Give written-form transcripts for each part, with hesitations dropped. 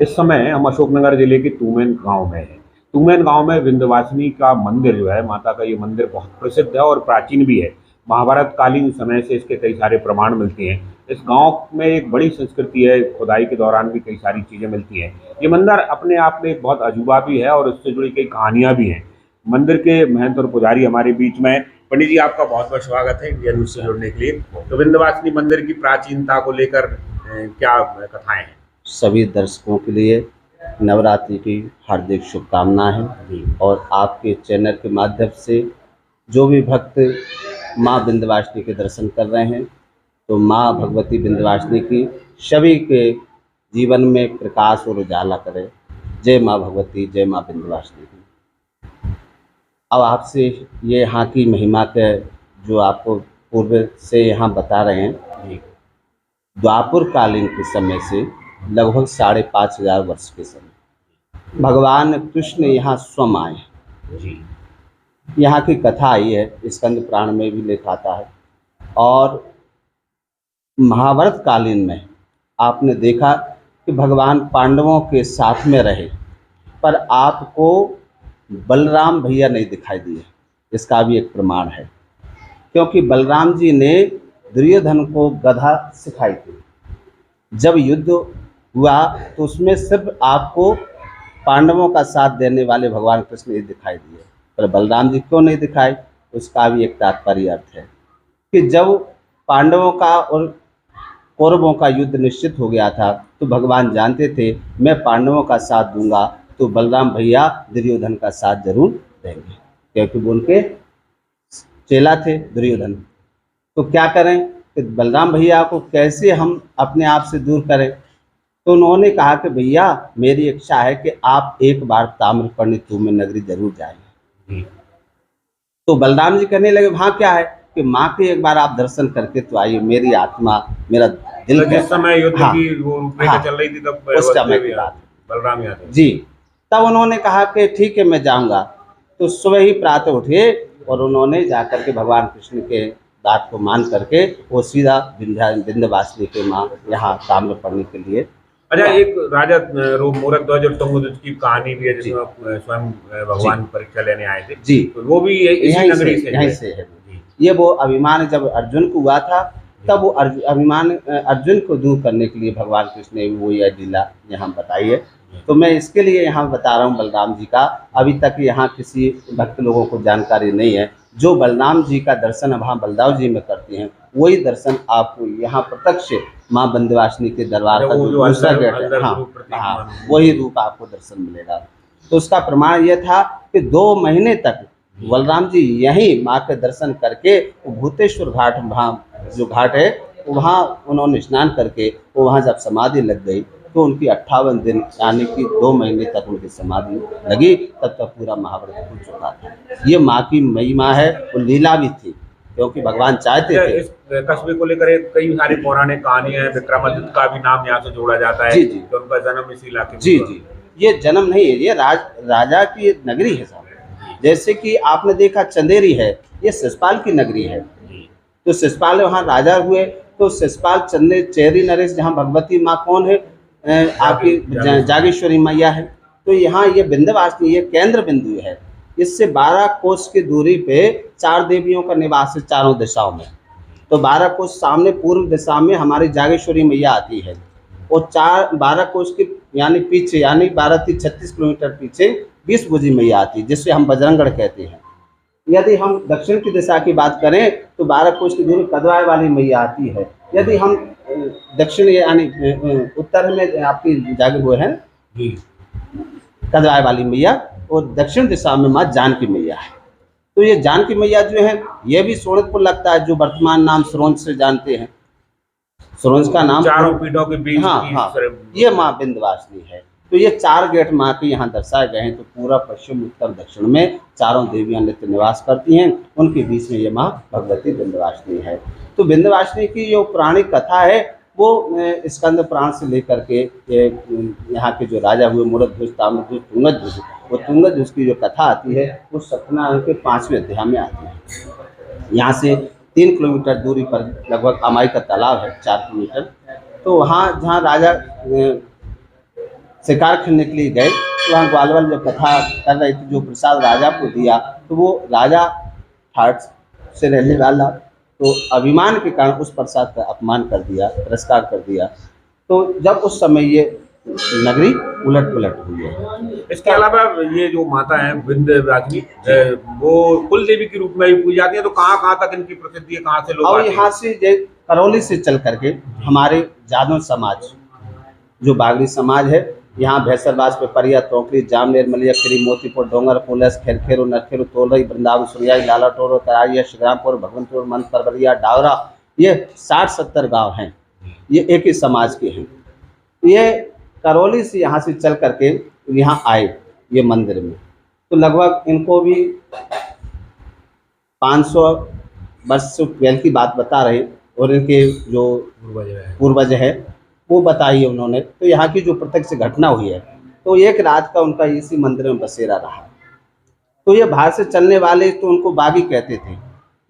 इस समय हम अशोकनगर जिले के तूमेन गांव में हैं। तूमेन गांव में विंध्यवासिनी का मंदिर जो है, माता का ये मंदिर बहुत प्रसिद्ध है और प्राचीन भी है। महाभारत कालीन समय से इसके कई सारे प्रमाण मिलते हैं। इस गांव में एक बड़ी संस्कृति है, खुदाई के दौरान भी कई सारी चीज़ें मिलती हैं। ये मंदिर अपने आप में एक बहुत अजूबा भी है और उससे जुड़ी कई कहानियाँ भी हैं। मंदिर के महंत और पुजारी हमारे बीच में हैं। पंडित जी, आपका बहुत बहुत स्वागत है इंडिया न्यूज़ से जुड़ने के लिए। तो विंध्यवासिनी मंदिर की प्राचीनता को लेकर क्या कथाएं हैं? सभी दर्शकों के लिए नवरात्रि की हार्दिक शुभकामनाएं और आपके चैनल के माध्यम से जो भी भक्त माँ विंध्यवासिनी के दर्शन कर रहे हैं, तो माँ भगवती विंध्यवासिनी की सभी के जीवन में प्रकाश और उजाला करे। जय माँ भगवती, जय माँ विंध्यवासिनी की। अब आपसे ये यहाँ की महिमा के जो आपको पूर्व से यहाँ बता रहे हैं। द्वापर कालीन के समय से लगभग 5,500 वर्ष के समय भगवान कृष्ण यहाँ स्वयं आए। जी। यहाँ की कथा आई है, स्कंद पुराण में भी लिखा आता है। और महाभारत कालीन में आपने देखा कि भगवान पांडवों के साथ में रहे, पर आपको बलराम भैया नहीं दिखाई दिए। इसका भी एक प्रमाण है, क्योंकि बलराम जी ने दुर्योधन को गधा सिखाई थी। जब युद्ध हुआ तो उसमें सिर्फ आपको पांडवों का साथ देने वाले भगवान कृष्ण ही दिखाई दिए, पर बलराम जी क्यों नहीं दिखाए? उसका भी एक तात्पर्य अर्थ है कि जब पांडवों का और कौरवों का युद्ध निश्चित हो गया था, तो भगवान जानते थे मैं पांडवों का साथ दूंगा तो बलराम भैया दुर्योधन का साथ जरूर देंगे, क्योंकि वो उनके चेला थे दुर्योधन। तो क्या करें कि बलराम भैया को कैसे हम अपने आप से दूर करें? तो उन्होंने कहा कि भैया मेरी इच्छा है कि आप एक बार ताम्रपर्णी तूमेन नगरी जरूर जाइए। तो बलराम जी कहने लगे वहाँ क्या है कि माँ के एक बार आप दर्शन करके तो आइए, मेरी आत्मा मेरा दिल। जिस समय युद्ध की वो रूपरेखा चल रही थी तब उस समय की बात बलराम याद है जी। तब उन्होंने कहा कि ठीक है मैं जाऊँगा। तो सुबह ही प्रातः उठे और उन्होंने जाकर के भगवान कृष्ण के बात को मान करके वो सीधा विंध्यवासिनी के माँ यहाँ ताम्रपर्णी के लिए। अच्छा, एक राजा मूरत ध्वज और तुंगध्वज की कहानी भी है जिसमें स्वयं भगवान परीक्षा लेने आए थे जी। तो वो भी इसी नगरी से यहीं से है। ये वो अभिमान जब अर्जुन को हुआ था, तब वो अभिमान अर्जुन को दूर करने के लिए भगवान कृष्ण ने वो यह लीला यहाँ बताई है। तो मैं इसके लिए यहाँ बता रहा हूँ बलराम जी का। अभी तक यहाँ किसी भक्त लोगों को जानकारी नहीं है। जो बलराम जी का दर्शन वहाँ बलदाव जी में करते हैं, वही दर्शन आपको यहाँ प्रत्यक्ष माँ विंध्यवासिनी के दरबार का जो दूसरा गेट है, हाँ वही रूप आपको दर्शन मिलेगा। तो उसका प्रमाण यह था कि 2 महीने तक बलराम जी यहीं माँ के दर्शन करके भूतेश्वर घाट, वहाँ जो घाट है वहाँ उन्होंने स्नान करके वो वहाँ जब समाधि लग गई तो उनकी 58 दिन यानी कि 2 महीने तक उनकी समाधि लगी। तब तक पूरा महाभारत हो चुका था। ये माँ की महिमा है और लीला भी थी, क्योंकि भगवान चाहते थे। इस कस्बे को लेकर कई सारी पौराणिक कहानियां हैं। विक्रमादित्य का भी नाम यहाँ से जोड़ा जाता है। जी जी। तो उनका जन्म इसी इलाके में। जी जी। ये जन्म नहीं है, ये राजा की नगरी है साहब। जैसे कि आपने देखा चंदेरी है, ये शिषपाल की नगरी है। तो शिषपाल वहाँ राजा हुए, तो शिषपाल चेरी नरेश, जहाँ भगवती माँ कौन है? आपकी जागेश्वरी मैया है। तो यहाँ ये विंध्यवासिनी ये केंद्र बिंदु है। इससे 12 कोस की दूरी पे 4 देवियों का निवास है चारों दिशाओं में। तो 12 कोस सामने पूर्व दिशा में हमारी जागेश्वरी मैया आती है और 12 कोस के यानी पीछे, यानी 12-36 किलोमीटर पीछे 20 भुजी मैया आती है, जिससे हम बजरंगगढ़ कहते हैं। यदि हम दक्षिण की दिशा की बात करें तो 12 कोस की दूरी कदवाय वाली मैया आती है। यदि हम दक्षिण यानी उत्तर में आपकी जागे हुए हैं कदवाय वाली मैया, और दक्षिण दिशा में माँ जानकी मैया है। तो ये जानकी मैया जो है ये भी सोनतपुर लगता है, जो वर्तमान नाम सरोंज से जानते हैं। सरोंज का नाम चारों पीढ़ों के बीच। हाँ, ये माँ विंध्यवासिनी है। तो ये 4 गेट माँ के यहाँ दर्शाए गए हैं। तो पूरा पश्चिम, उत्तर, दक्षिण में चारों देवियाँ नित्य निवास करती हैं। उनके बीच में ये माँ भगवती विंध्यवासिनी है। तो विंध्यवासिनी की जो पौराणिक कथा है वो स्कंद पुराण से लेकर के यहाँ के जो राजा हुए मूरत ध्वज, ताम्रध्वज, तुंगध्वज, वो तुंगध्वज की जो कथा आती है वो सत्यनारायण के 5वें अध्याय में आती है। यहाँ से 3 किलोमीटर दूरी पर लगभग अमाई का तालाब है, 4 किलोमीटर। तो वहाँ जहाँ राजा शिकार खेलने के लिए गए तो वहाँ ग्वालवाल जब कथा कर रहे थे, जो प्रसाद राजा को दिया तो वो राजा ठाट से रहने वाला, तो अभिमान के कारण उस प्रसाद का अपमान कर दिया, तिरस्कार कर दिया। तो जब उस समय ये नगरी उलट पुलट हुई है। इसके अलावा ये जो माता है विंध्यवासिनी, वो कुल देवी के रूप में भी पूजी जाती है, तो कहाँ तक इनकी प्रसिद्धि है, कहाँ से लोग और आते हैं? यहाँ से करौली से चल करके हमारे जादव समाज, जो बागड़ी समाज है, यहाँ भैंसरबाज पे परिया, टोकरी, जामनेर, मलिया, खीरी, मोतीपुर, डोंगर, पुलस, खेरखेरो, नरखेरो, तोलई, वृंदावन, सुरियाई, लाला टोरो, तराइया, शिवरामपुर, भगवंतपुर, मन, परवरिया, डावरा, ये 60-70 गांव हैं। ये एक ही समाज के हैं। ये करौली से यहाँ से चल करके यहाँ आए ये मंदिर में, तो लगभग इनको भी 500 वर्ष से पहले की बात बता रहे, और इनके जो पूर्वज है वो बताई है उन्होंने। तो यहाँ की जो प्रत्यक्ष घटना हुई है, तो एक रात का उनका इसी मंदिर में बसेरा रहा। तो ये बाहर से चलने वाले तो उनको बागी कहते थे,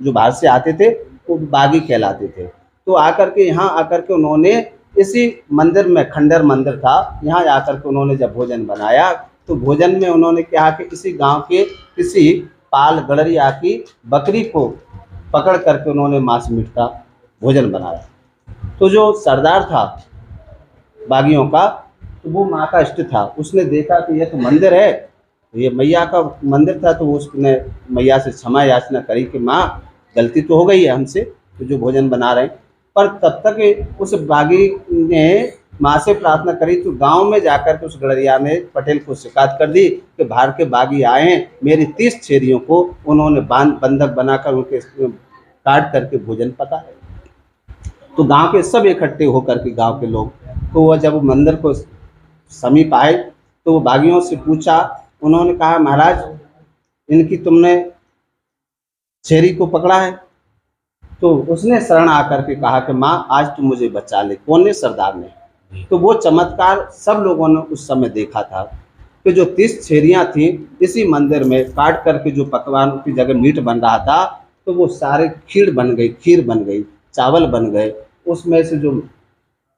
जो बाहर से आते थे वो बागी कहलाते थे। तो आकर के यहाँ आकर के उन्होंने इसी मंदिर में, खंडर मंदिर था, यहाँ आकर के उन्होंने जब भोजन बनाया तो भोजन में उन्होंने कहा कि इसी गांव के किसी पाल गड़रिया की बकरी को पकड़ करके उन्होंने मांस मीट का भोजन बनाया। तो जो सरदार था बागियों का, तो वो माँ का इष्ट था, उसने देखा कि ये तो मंदिर है, तो ये मैया का मंदिर था, तो उसने मैया से क्षमा याचना करी कि माँ गलती तो हो गई है हमसे, तो जो भोजन बना रहे हैं। पर तब तक उस बागी ने माँ से प्रार्थना करी, तो गांव में जाकर के उस गड़रिया ने पटेल को शिकायत कर दी कि बाहर के बागी आए हैं, मेरी 30 छेरियों को उन्होंने बंधक बनाकर उनके काट करके भोजन पकाया। तो गांव के सब इकट्ठे होकर के, गांव के लोग, तो वह जब मंदिर को समीप आए तो वो बागियों से पूछा, उन्होंने कहा महाराज इनकी तुमने छेरी को पकड़ा है? तो उसने शरण आकर के कहा कि माँ आज तुम मुझे बचा ले। कौन ने? सरदार ने। तो वो चमत्कार सब लोगों ने उस समय देखा था कि जो 30 छेरियाँ थी इसी मंदिर में काट करके जो पकवान की जगह मीट बन रहा था, तो वो सारे खीर बन गई, चावल बन गए, उसमें से जो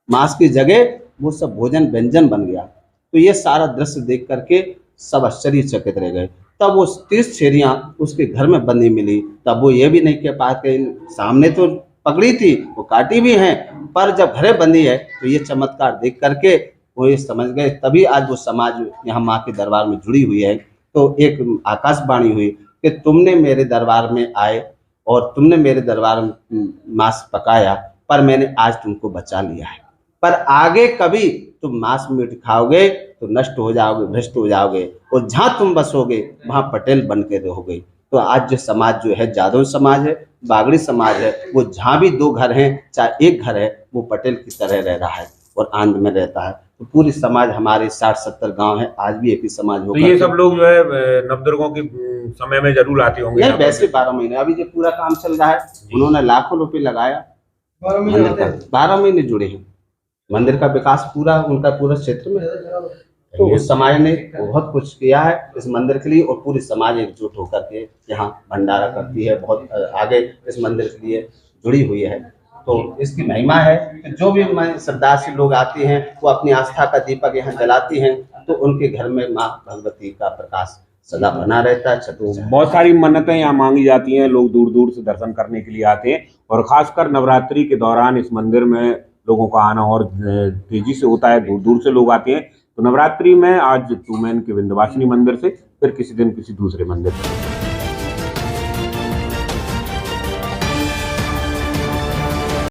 मांस की जगह वो सब भोजन व्यंजन बन गया। तो ये सारा दृश्य देख करके सब आश्चर्यचकित रह गए। तब वो 30 छेरियाँ उसके घर में बंधी मिली, तब वो ये भी नहीं कह पाते, सामने तो पकड़ी थी, वो काटी भी हैं, पर जब घरे बंधी है तो ये चमत्कार देख करके वो ये समझ गए। तभी आज वो समाज यहाँ माँ के दरबार में जुड़ी हुई है। तो एक आकाशवाणी हुई कि तुमने मेरे दरबार में आए और तुमने मेरे दरबार में मांस पकाया, पर मैंने आज तुमको बचा लिया है, पर आगे कभी तुम मांस मीट खाओगे तो नष्ट हो जाओगे, भ्रष्ट हो जाओगे, और जहाँ तुम बसोगे वहाँ पटेल बन के रहोगे। तो आज जो समाज जो है, जादव समाज है, बागड़ी समाज है, वो जहाँ भी 2 घर हैं, चाहे एक घर है, वो पटेल की तरह रह रहा है और आनंद में रहता है। तो पूरी समाज हमारे 60-70 गांव है, आज भी एक ही समाज होगा। तो ये सब लोग जो है नवदुर्गों के समय में जरूर आते होंगे? नहीं, वैसे 12 महीने, अभी जो पूरा काम चल रहा है, उन्होंने लाखों रुपए लगाया, 12 महीने जुड़े हैं, मंदिर का विकास पूरा उनका पूरा क्षेत्र में। तो उस समाज ने बहुत कुछ किया है इस मंदिर के लिए, और पूरी समाज एकजुट होकर के यहाँ भंडारा करती है, बहुत आगे इस मंदिर के लिए जुड़ी हुई है। तो इसकी महिमा है कि जो भी श्रद्धालु लोग आते हैं वो अपनी आस्था का दीपक यहाँ जलाती हैं, तो उनके घर में माँ भगवती का प्रकाश सदा बना रहता है। बहुत सारी मन्नतें यहाँ मांगी जाती हैं, लोग दूर दूर से दर्शन करने के लिए आते हैं, और खासकर नवरात्रि के दौरान इस मंदिर में लोगों का आना और तेजी से होता है, दूर दूर से लोग आते हैं। तो नवरात्रि में आज टूमेन के विंध्यवासिनी मंदिर से, फिर किसी दिन किसी दूसरे मंदिर से।